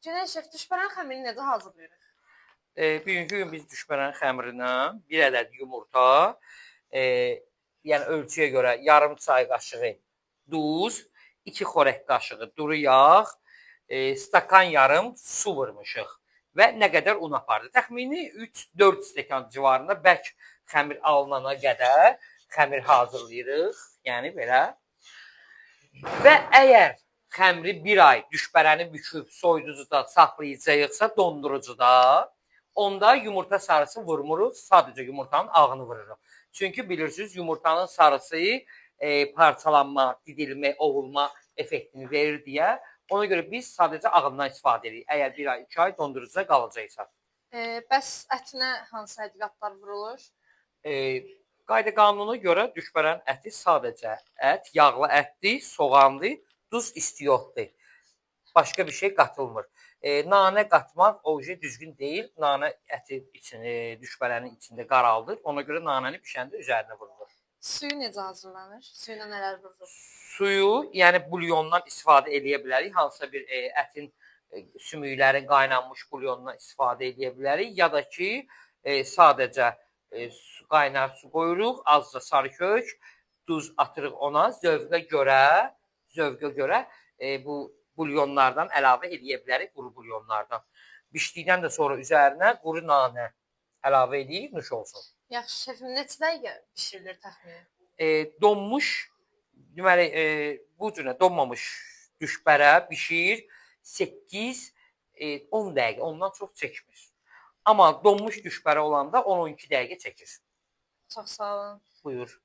Günel şef, düşbərən xəmirini necə hazırlayırıq? Bugünkü gün biz düşbərən xəmirinə 1 ədəd yumurta, yəni ölçüyə görə yarım çay qaşığı duz, 2 xörək qaşığı duru yağ, stakan yarım su vurmuşuq və nə qədər un apardı. Təxmini 3-4 stəkan civarında bərk xəmir alınana qədər xəmir hazırlayırıq. Yəni belə. Və əgər xəmiri 1 ay düşbərəni büküb soyuducuda saxlayacaqsa, dondurucuda, onda yumurta sarısı vurmuruq, sadəcə yumurtanın ağını vururuq. Çünki bilirsiniz, yumurtanın sarısı parçalanma, didilmə, ovulma effektini verir deyə. Ona görə biz sadəcə ağından istifadə edirik. Əgər 1 ay, 2 ay dondurucuda qalacaqsa. Bəs ətinə hansı ədviyyatlar vurulur? Qayda-qanuna görə düşbərən əti sadəcə ət, yağlı ətdir, soğandır, duz, istiyotdur. Başqa bir şey qatılmır. Nanə qatmaq oje düzgün deyil. Nanə əti düşbərənin içində qaraldır. Ona görə nanəni bişəndə üzərinə vurulur. Suyu necə hazırlanır? Suyuna nələr vurulur? Suyu, yəni bulyondan istifadə edə bilərik. Hansısa bir ətin sümüklərin qaynanmış bulyonundan istifadə edə bilərik. Ya da ki, sadəcə qaynar su qoyuruq, azca sarı kök, duz atırıq ona. Zövqə görə bu bulyonlardan əlavə edə bilərik, quru bulyonlardan. Bişdikdən də sonra üzərinə quru nanə əlavə edirik, nuş olsun. Yaxşı, şefim, neçə dəqiqə bişirilir təxminən? Donmuş, deməli, bu cürə donmamış düşbərə bişir 8-10 dəqiqə, ondan çox çəkmir. Amma donmuş düşbərə olanda 10-12 dəqiqə çəkir. Çox sağ olun. Buyur.